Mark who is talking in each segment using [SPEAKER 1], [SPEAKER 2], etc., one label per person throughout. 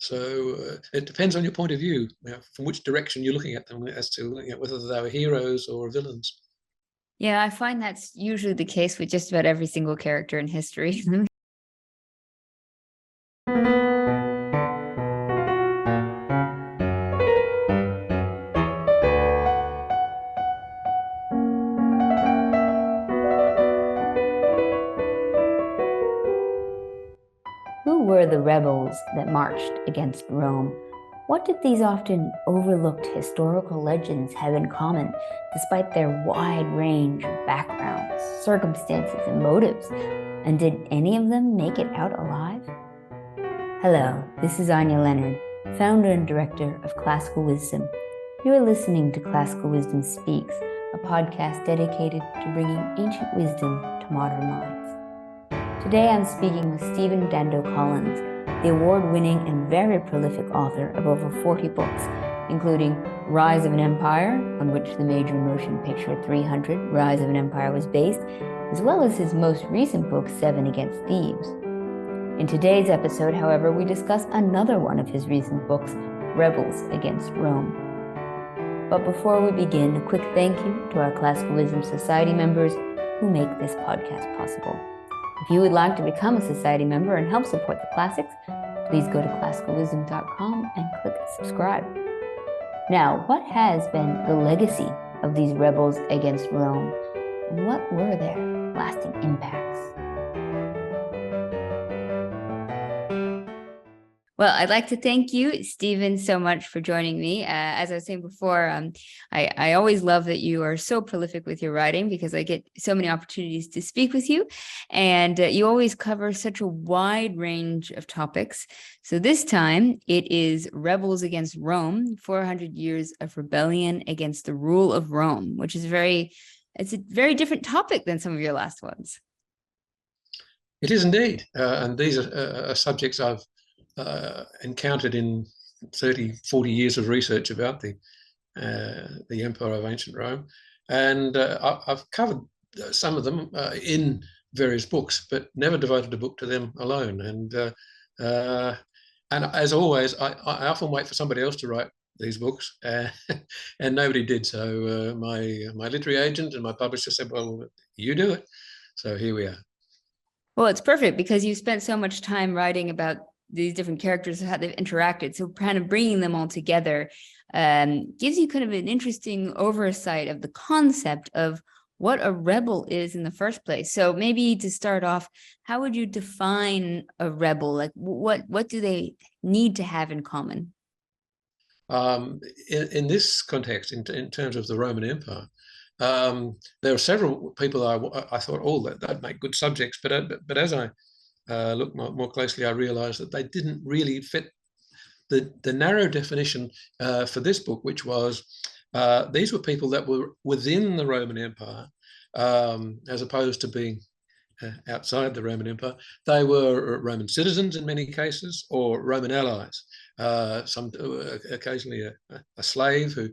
[SPEAKER 1] So it depends on your point of view, from which direction you're looking at them, as to whether they were heroes or villains.
[SPEAKER 2] Yeah, I find that's usually the case with just about every single character in history. Who were the rebels that marched against Rome? What did these often overlooked historical legends have in common, despite their wide range of backgrounds, circumstances, and motives? And did any of them make it out alive? Hello, this is Anya Leonard, founder and director of Classical Wisdom. You are listening to Classical Wisdom Speaks, a podcast dedicated to bringing ancient wisdom to modern minds. Today I'm speaking with Stephen Dando Collins, the award-winning and very prolific author of over 40 books, including Rise of an Empire, on which the major motion picture 300, Rise of an Empire was based, as well as his most recent book, 7 Against Thebes. In today's episode, however, we discuss another one of his recent books, Rebels Against Rome. But before we begin, a quick thank you to our Classical Wisdom Society members who make this podcast possible. If you would like to become a society member and help support the classics, please go to classicalwisdom.com and click subscribe. Now, what has been the legacy of these rebels against Rome, and what were their lasting impacts? Well, I'd like to thank you, Stephen, so much for joining me. As I was saying before, I always love that you are so prolific with your writing, because I get so many opportunities to speak with you, and you always cover such a wide range of topics. So this time it is Rebels Against Rome, 400 Years of Rebellion Against the Rule of Rome, which is it's a very different topic than some of your last ones.
[SPEAKER 1] It is indeed. And these are subjects I've encountered in 30, 40 years of research about the Empire of Ancient Rome. And I've covered some of them in various books, but never devoted a book to them alone. And as always, I often wait for somebody else to write these books, and nobody did. So my literary agent and my publisher said, well, you do it. So here we are.
[SPEAKER 2] Well, it's perfect, because you spent so much time writing about these different characters and how they've interacted. So kind of bringing them all together gives you kind of an interesting oversight of the concept of what a rebel is in the first place. So maybe to start off, how would you define a rebel? Like what do they need to have in common?
[SPEAKER 1] In this context, in terms of the Roman Empire, there are several people I thought, oh, that'd make good subjects. But as I looked more closely, I realized that they didn't really fit the narrow definition for this book, which was these were people that were within the Roman Empire, as opposed to being outside the Roman Empire. They were Roman citizens in many cases, or Roman allies. Occasionally a slave who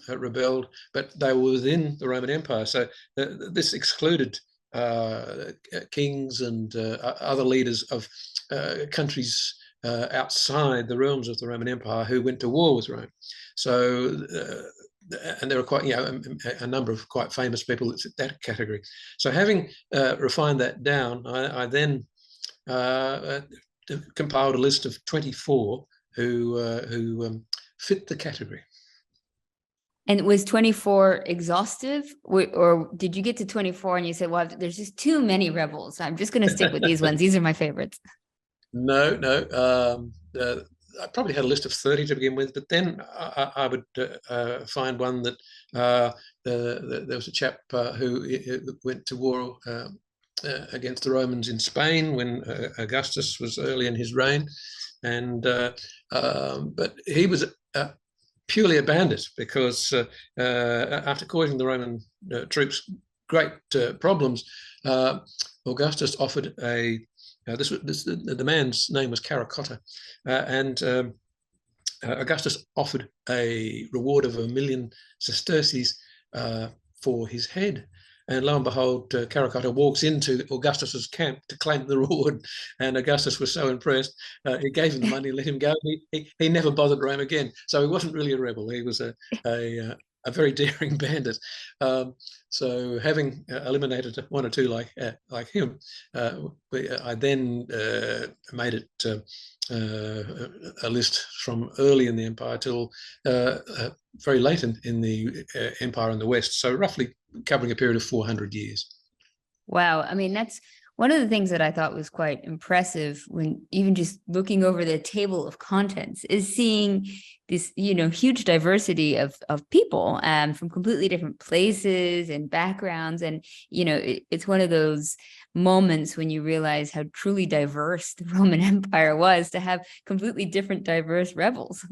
[SPEAKER 1] rebelled, but they were within the Roman Empire. So this excluded kings and other leaders of countries outside the realms of the Roman Empire who went to war with Rome. So, and there are quite, a number of quite famous people that's that category. So having refined that down, I then compiled a list of 24 who fit the category.
[SPEAKER 2] And was 24 exhaustive, or did you get to 24 and you said, well, there's just too many rebels, I'm just going to stick with these ones, these are my favorites? No.
[SPEAKER 1] I probably had a list of 30 to begin with, but then I would find one that there was a chap who went to war against the Romans in Spain when Augustus was early in his reign, and but he was purely a bandit, because after causing the Roman troops great problems, Augustus offered the man's name was Caracotta, and Augustus offered a reward of 1,000,000 sesterces for his head. And lo and behold, Karrakatta walks into Augustus's camp to claim the reward. And Augustus was so impressed, he gave him the money, let him go. He never bothered Rome again. So he wasn't really a rebel. He was a very daring bandit. So having eliminated one or two like him, I then made it a list from early in the empire till very late in the empire in the west. So roughly covering a period of 400 years.
[SPEAKER 2] Wow. I mean, that's one of the things that I thought was quite impressive when even just looking over the table of contents is seeing this, huge diversity of people from completely different places and backgrounds. And, it's one of those moments when you realize how truly diverse the Roman Empire was, to have completely different, diverse rebels.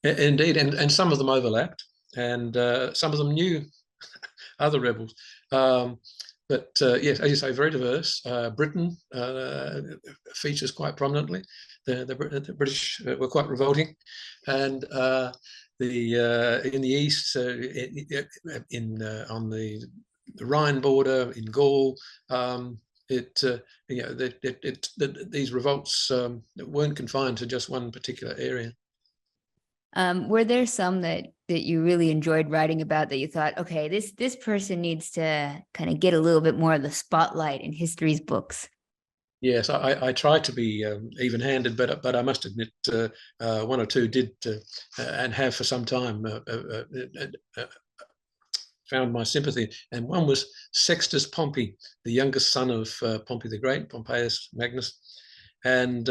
[SPEAKER 1] Indeed, and some of them overlapped, and some of them knew other rebels. But yes, as you say, very diverse. Britain features quite prominently. The British were quite revolting, and in the east, on the Rhine border in Gaul, these revolts weren't confined to just one particular area.
[SPEAKER 2] Were there some that you really enjoyed writing about that you thought, okay, this person needs to kind of get a little bit more of the spotlight in history's books?
[SPEAKER 1] Yes, I tried to be even-handed, but I must admit one or two did and have for some time found my sympathy. And one was Sextus Pompey, the youngest son of Pompey the Great, Pompeius Magnus, and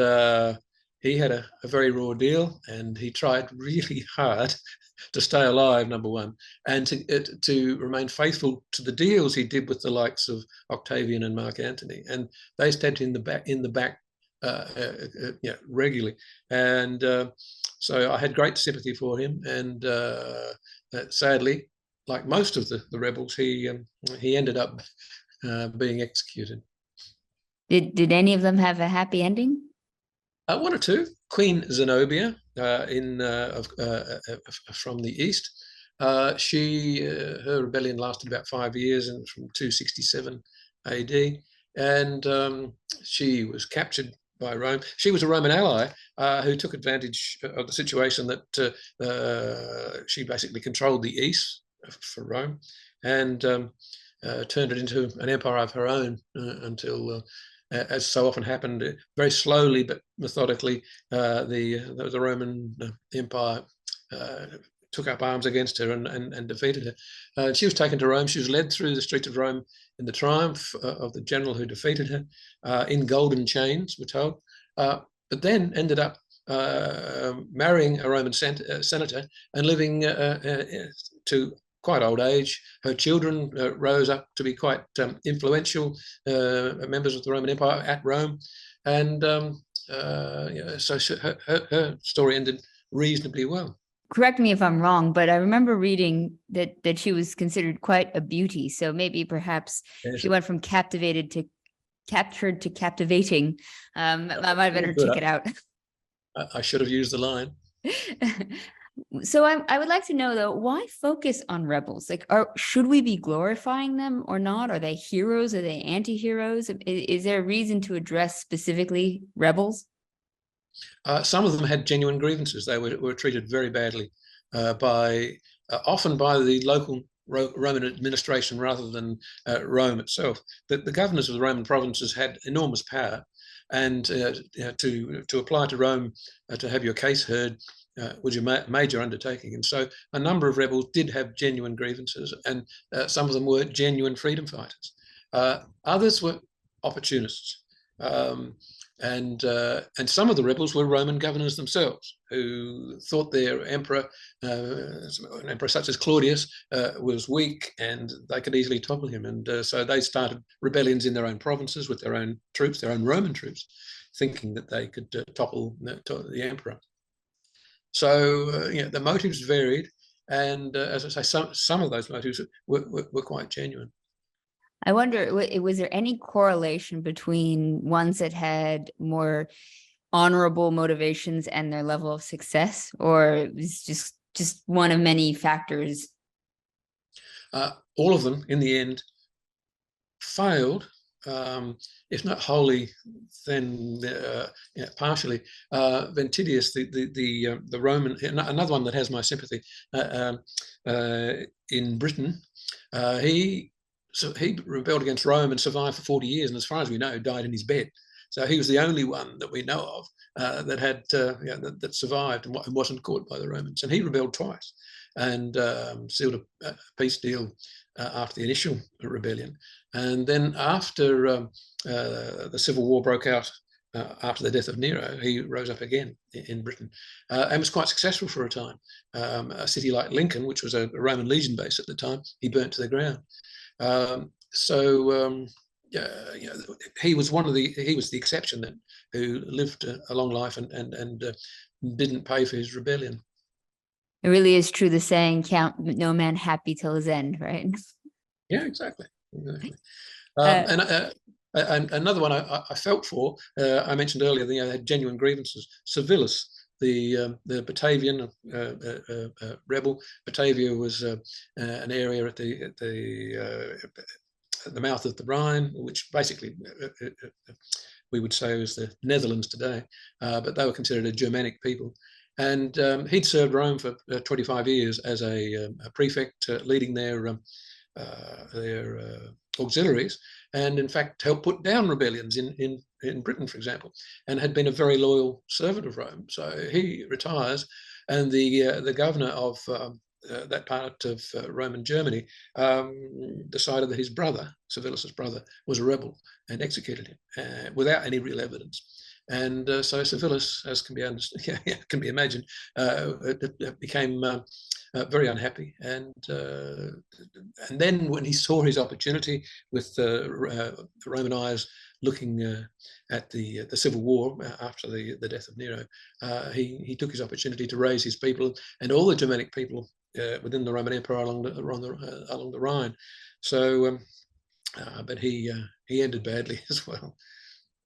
[SPEAKER 1] he had a very raw deal, and he tried really hard to stay alive, number one, and to remain faithful to the deals he did with the likes of Octavian and Mark Antony, and they stabbed in the back regularly, and so I had great sympathy for him, and sadly, like most of the rebels, he ended up being executed.
[SPEAKER 2] Did any of them have a happy ending?
[SPEAKER 1] One or two. Queen Zenobia from the east. Her rebellion lasted about 5 years, and from 267 AD, and she was captured by Rome. She was a Roman ally who took advantage of the situation that she basically controlled the east for Rome, and turned it into an empire of her own until. As so often happened, very slowly but methodically, the Roman Empire took up arms against her and defeated her. She was taken to Rome. She was led through the streets of Rome in the triumph of the general who defeated her, in golden chains, we're told, but then ended up marrying a Roman senator and living to quite old age. Her children rose up to be quite influential members of the Roman Empire at Rome, and so her story ended reasonably well.
[SPEAKER 2] Correct me if I'm wrong, but I remember reading that she was considered quite a beauty. So maybe perhaps she went from captured to captivating. That might have been her ticket out.
[SPEAKER 1] I should have used the line.
[SPEAKER 2] So I would like to know, though, why focus on rebels? Like, should we be glorifying them or not? Are they heroes? Are they anti-heroes? Is there a reason to address specifically rebels?
[SPEAKER 1] Some of them had genuine grievances. They were treated very badly often by the local Roman administration rather than Rome itself. The governors of the Roman provinces had enormous power, and to apply to Rome to have your case heard was a major undertaking. And so a number of rebels did have genuine grievances, and some of them were genuine freedom fighters. Others were opportunists. And some of the rebels were Roman governors themselves, who thought their emperor, an emperor such as Claudius, was weak and they could easily topple him. And so they started rebellions in their own provinces with their own troops, their own Roman troops, thinking that they could topple the emperor. So the motives varied, and as I say, some of those motives were quite genuine.
[SPEAKER 2] I wonder, was there any correlation between ones that had more honorable motivations and their level of success, or it was just one of many factors?
[SPEAKER 1] All of them, in the end, failed, if not wholly, then partially. Ventidius, the Roman, another one that has my sympathy, in Britain, he rebelled against Rome and survived for 40 years, and as far as we know, died in his bed. So he was the only one that we know of that had that survived and wasn't caught by the Romans. And he rebelled twice and sealed a peace deal after the initial rebellion. And then after the Civil War broke out after the death of Nero, he rose up again in Britain and was quite successful for a time. A city like Lincoln, which was a Roman legion base at the time, he burnt to the ground. He was the exception that who lived a long life and didn't pay for his rebellion.
[SPEAKER 2] It really is true, the saying, "Count no man happy till his end," right?
[SPEAKER 1] Yeah, exactly. And another one I felt for, I mentioned earlier, they had genuine grievances. Civilis, the Batavian rebel. Batavia was an area at the mouth of the Rhine, which basically we would say was the Netherlands today, but they were considered a Germanic people. And he'd served Rome for 25 years as a prefect, leading their auxiliaries, and in fact helped put down rebellions in Britain, for example, and had been a very loyal servant of Rome. So he retires, and the governor of that part of Roman Germany decided that his brother, Civilis's brother, was a rebel and executed him without any real evidence. And so Civilis, as can be imagined, became very unhappy, and then when he saw his opportunity with Roman eyes looking at the Civil War after the death of Nero, he took his opportunity to raise his people and all the Germanic people within the Roman Empire along the Rhine. So, but he ended badly as well.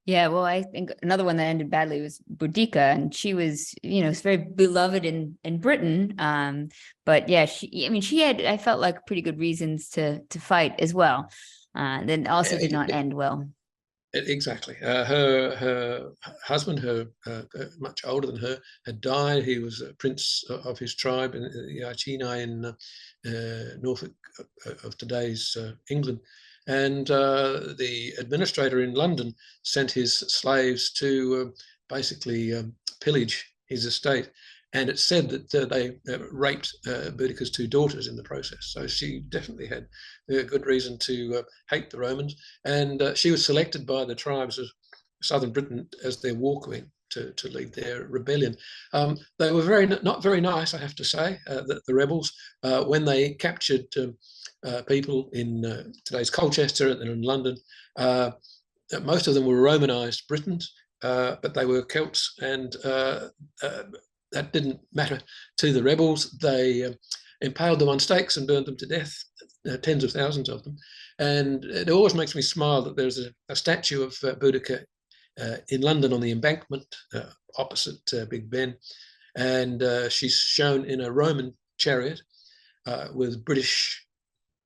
[SPEAKER 2] Yeah, well, I think another one that ended badly was Boudica, and she was, very beloved in Britain. But yeah, she had, I felt like, pretty good reasons to fight as well. Then also did not end well.
[SPEAKER 1] Exactly. Her husband, much older than her, had died. He was a prince of his tribe in the Iceni in Norfolk of today's England. And the administrator in London sent his slaves to basically pillage his estate. And it's said that they raped Boudica's two daughters in the process. So she definitely had a good reason to hate the Romans. And she was selected by the tribes of southern Britain as their war queen to lead their rebellion. They were not very nice, I have to say, the rebels, when they captured people in today's Colchester and in London. Most of them were Romanized Britons, but they were Celts, and that didn't matter to the rebels. They impaled them on stakes and burned them to death, tens of thousands of them. And it always makes me smile that there's a statue of Boudica in London on the embankment opposite Big Ben, and she's shown in a Roman chariot with British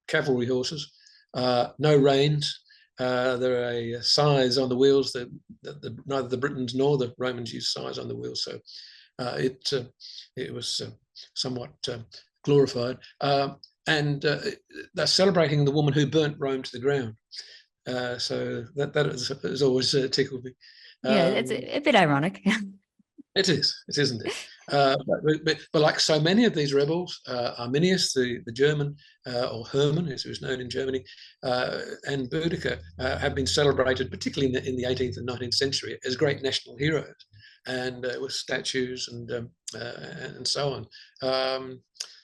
[SPEAKER 1] cavalry horses, no reins. There are a size on the wheels that neither the Britons nor the Romans used size on the wheels, so it was somewhat glorified. And they're celebrating the woman who burnt Rome to the ground. So that has always tickled me.
[SPEAKER 2] Yeah, it's a bit ironic.
[SPEAKER 1] It is, isn't it? But like so many of these rebels, Arminius, the German, or Hermann, as he was known in Germany, and Boudica have been celebrated, particularly in the 18th and 19th century, as great national heroes, and with statues and so on.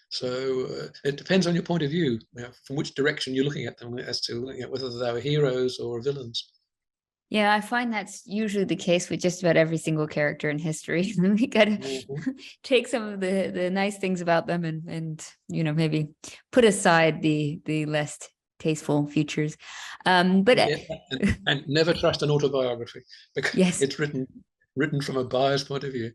[SPEAKER 1] So it depends on your point of view, from which direction you're looking at them, as to whether they were heroes or villains.
[SPEAKER 2] Yeah, I find that's usually the case with just about every single character in history. We got to take some of the nice things about them and maybe put aside the less tasteful features. But
[SPEAKER 1] and never trust an autobiography, because
[SPEAKER 2] yes,
[SPEAKER 1] it's written from a biased point of view.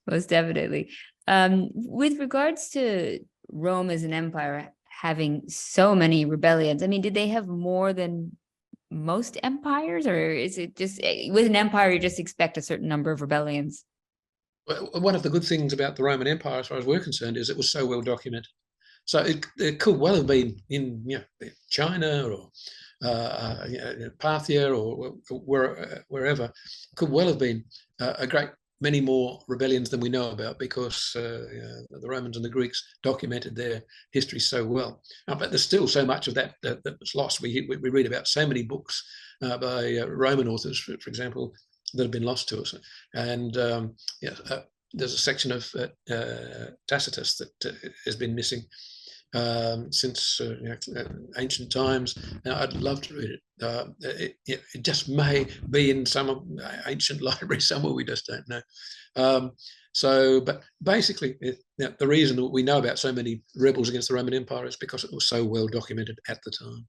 [SPEAKER 2] Most definitely. With regards to Rome as an empire, having so many rebellions. I mean, did they have more than most empires, or is it just with an empire you just expect a certain number of rebellions?
[SPEAKER 1] Well, one of the good things about the Roman Empire, as far as we're concerned, is it was so well documented. So it could well have been in China or Parthia or wherever. Could well have been a great many more rebellions than we know about, because the Romans and the Greeks documented their history so well. But there's still so much of that was lost. We read about so many books by Roman authors, for example, that have been lost to us. And there's a section of Tacitus that has been missing since ancient times. Now, I'd love to read it. It just may be in some ancient library somewhere. We just don't know. But basically, the reason that we know about so many rebels against the Roman Empire is because it was so well documented at the time.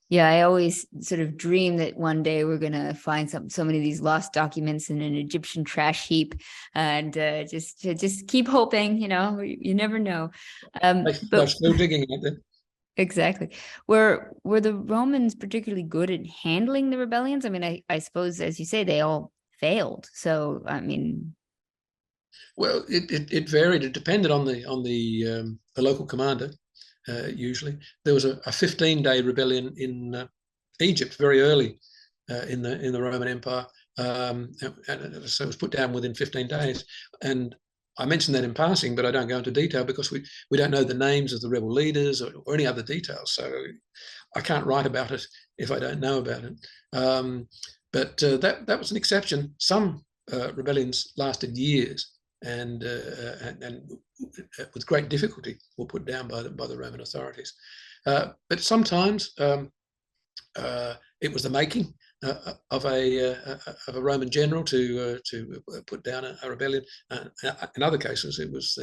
[SPEAKER 2] Yeah, I always sort of dream that one day we're going to find so many of these lost documents in an Egyptian trash heap, and just keep hoping. You never know.
[SPEAKER 1] They're still digging at them.
[SPEAKER 2] Exactly. Were the Romans particularly good at handling the rebellions? I mean, I suppose, as you say, they all failed. So, I mean,
[SPEAKER 1] well, it varied. It depended on the local commander. Usually, there was a 15-day rebellion in Egypt very early in the Roman Empire, and so it was put down within 15 days. And I mentioned that in passing, but I don't go into detail because we don't know the names of the rebel leaders or any other details. So I can't write about it if I don't know about it. But that was an exception. Some rebellions lasted years, and with great difficulty were put down by the Roman authorities. But sometimes it was the making of a Roman general to put down a rebellion. In other cases, it was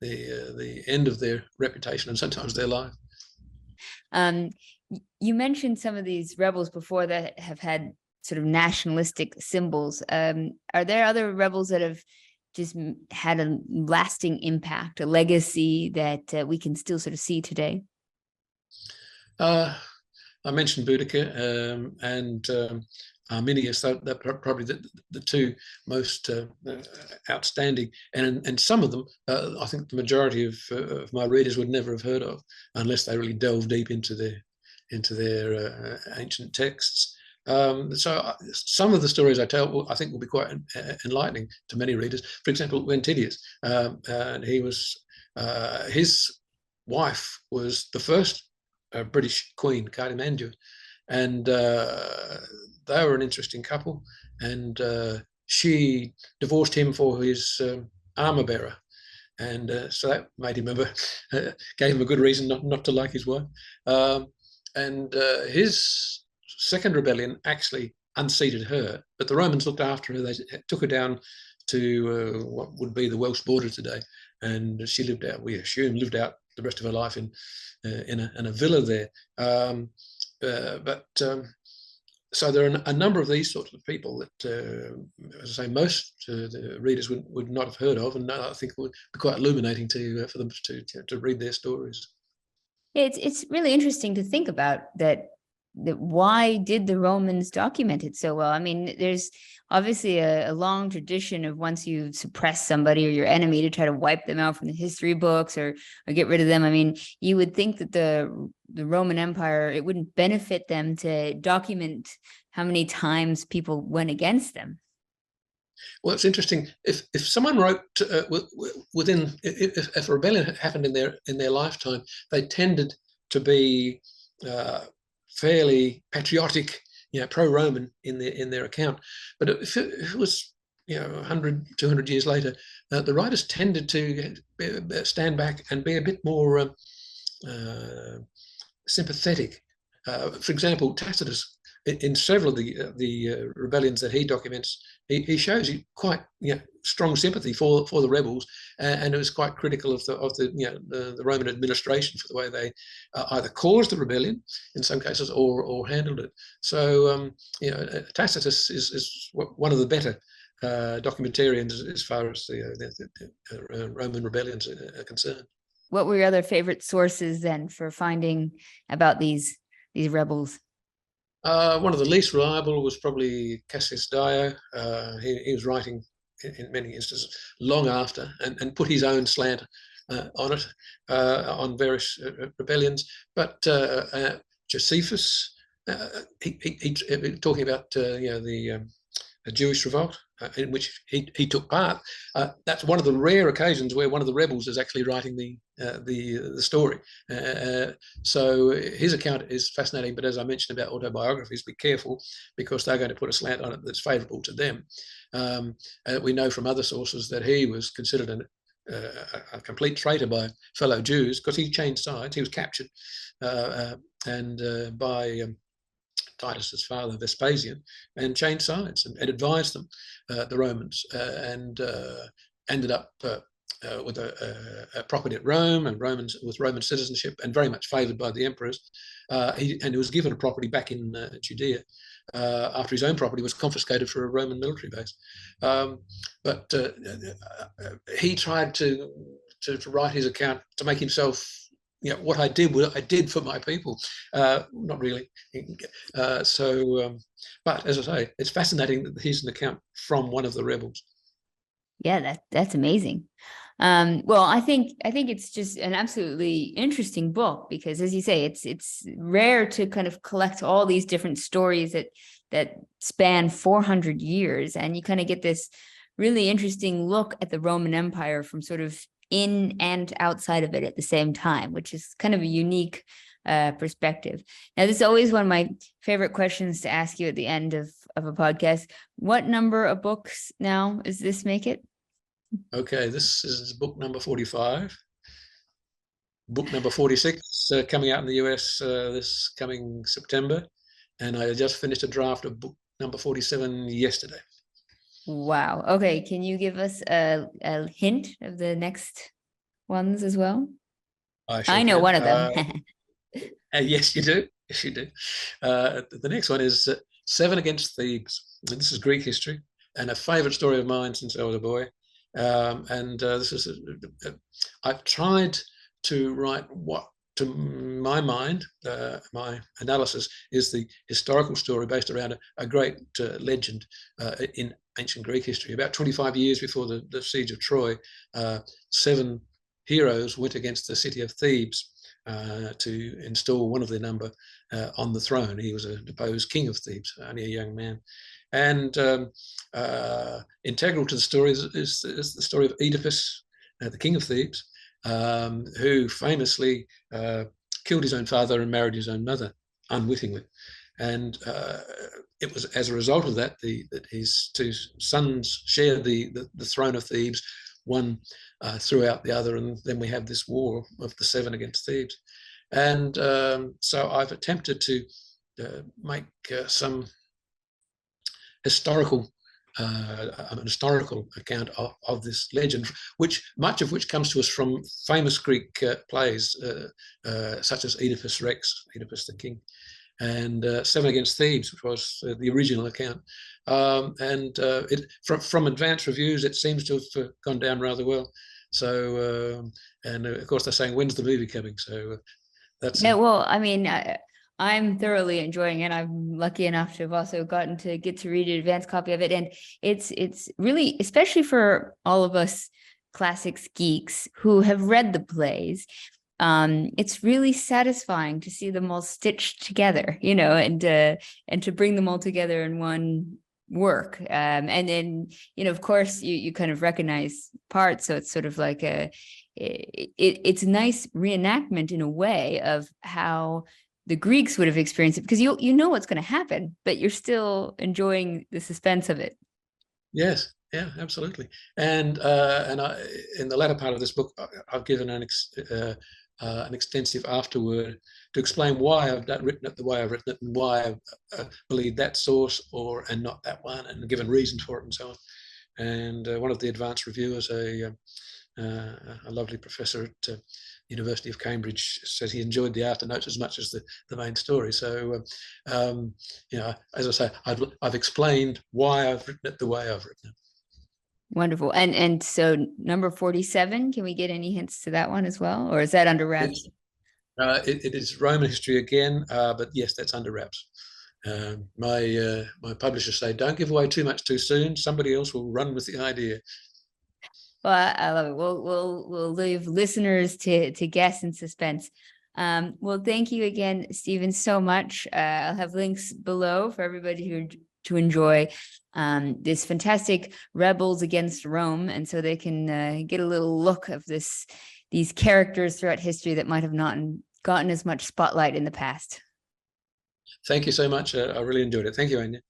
[SPEAKER 1] the end of their reputation and sometimes their life.
[SPEAKER 2] You mentioned some of these rebels before that have had sort of nationalistic symbols. Are there other rebels that have just had a lasting impact, a legacy that we can still sort of see today?
[SPEAKER 1] I mentioned Boudicca and Arminius. They're probably the two most outstanding, and some of them I think the majority of my readers would never have heard of unless they really delve deep into their ancient texts. So some of the stories I tell, I think, will be quite enlightening to many readers. For example, Ventidius, and his wife was the first British Queen, Cartimandua, and they were an interesting couple. And she divorced him for his armor bearer, and so that made him gave him a good reason not to like his wife. And his second rebellion actually unseated her, but the Romans looked after her. They took her down to what would be the Welsh border today, and she lived out, we assume, lived out the rest of her life in a villa there. So there are a number of these sorts of people that, as I say, most the readers would not have heard of, and I think it would be quite illuminating for them to read their stories.
[SPEAKER 2] It's really interesting to think about that why did the Romans document it so well? I mean, there's obviously a long tradition of, once you suppress somebody or your enemy, to try to wipe them out from the history books or get rid of them. I mean, you would think that the Roman Empire, it wouldn't benefit them to document how many times people went against them.
[SPEAKER 1] Well, it's interesting. If someone wrote if a rebellion had happened in their lifetime, they tended to be fairly patriotic, pro-Roman in their account. But if it was 100, 200 years later, the writers tended to stand back and be a bit more sympathetic. For example, Tacitus, in several of the rebellions that he documents, he shows quite strong sympathy for the rebels, and it was quite critical of the Roman administration for the way they either caused the rebellion in some cases or handled it. So Tacitus is one of the better documentarians as far as the Roman rebellions are concerned.
[SPEAKER 2] What were your other favorite sources then for finding about these rebels?
[SPEAKER 1] One of the least reliable was probably Cassius Dio. He was writing in many instances long after and put his own slant on it, on various rebellions. But Josephus, talking about the Jewish revolt in which he took part. That's one of the rare occasions where one of the rebels is actually writing the story. So his account is fascinating. But as I mentioned about autobiographies, be careful, because they're going to put a slant on it that's favourable to them. We know from other sources that he was considered a complete traitor by fellow Jews, because he changed sides. He was captured by Titus's father, Vespasian, and changed sides and advised them, the Romans, and ended up with a property at Rome and with Roman citizenship, and very much favoured by the emperors. He was given a property back in Judea after his own property was confiscated for a Roman military base. But he tried to write his account to make himself, what I did for my people. Not really. But as I say, it's fascinating that here's an account from one of the rebels.
[SPEAKER 2] Yeah, that's amazing. Well, I think it's just an absolutely interesting book, because, as you say, it's rare to kind of collect all these different stories that span 400 years, and you kind of get this really interesting look at the Roman Empire from sort of in and outside of it at the same time, which is kind of a unique perspective. Now, this is always one of my favorite questions to ask you at the end of a podcast. What number of books now does this make it?
[SPEAKER 1] Okay, this is book number 45. Book number 46 coming out in the US this coming September. And I just finished a draft of book number 47 yesterday.
[SPEAKER 2] Wow. Okay. Can you give us a hint of the next ones as well? I know one of them.
[SPEAKER 1] Yes, you do. Yes, you do. The next one is Seven Against Thebes. And this is Greek history, and a favourite story of mine since I was a boy. This is I've tried to write what, to my mind, my analysis is the historical story based around a great legend in ancient Greek history. About 25 years before the siege of Troy, 7 heroes went against the city of Thebes to install one of their number on the throne. He was a deposed king of Thebes, only a young man. And integral to the story is the story of Oedipus, the king of Thebes, who famously killed his own father and married his own mother unwittingly. And it was as a result of that that his 2 sons shared the throne of Thebes. One threw out the other, and then we have this war of the 7 against Thebes. And so I've attempted to make some historical account of this legend, much of which comes to us from famous Greek plays such as Oedipus Rex, Oedipus the king, and 7 Against Thebes, which was the original account. From advanced reviews, it seems to have gone down rather well. So, and of course, they're saying, when's the movie coming? So that's
[SPEAKER 2] well, I mean, I'm thoroughly enjoying it. I'm lucky enough to have also gotten to get to read an advanced copy of it, and it's really, especially for all of us classics geeks who have read the plays, it's really satisfying to see them all stitched together, and to bring them all together in one work. And then, of course, you kind of recognize parts, so it's sort of like it's a nice reenactment in a way of how the Greeks would have experienced it, because you know what's going to happen, but you're still enjoying the suspense of it.
[SPEAKER 1] Yes, yeah, absolutely. And in the latter part of this book, I've given an extensive afterword to explain why I've written it the way I've written it, and why I believe that source and not that one, and given reasons for it and so on. And one of the advanced reviewers, a lovely professor at University of Cambridge, says he enjoyed the afternotes as much as the main story. So, as I say, I've explained why I've written it the way I've written it.
[SPEAKER 2] Wonderful. And so number 47, can we get any hints to that one as well? Or is that under wraps?
[SPEAKER 1] It is Roman history again, but yes, that's under wraps. My publishers say, don't give away too much too soon. Somebody else will run with the idea.
[SPEAKER 2] Well, I love it. We'll leave listeners to guess and suspense. Well, thank you again, Stephen, so much. I'll have links below for everybody to enjoy this fantastic Rebels Against Rome, and so they can get a little look of these characters throughout history that might have not gotten as much spotlight in the past.
[SPEAKER 1] Thank you so much. I really enjoyed it. Thank you, Anya.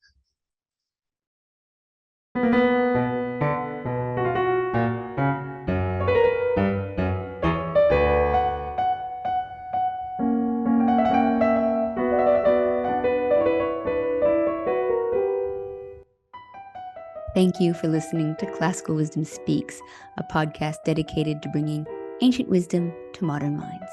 [SPEAKER 2] Thank you for listening to Classical Wisdom Speaks, a podcast dedicated to bringing ancient wisdom to modern minds.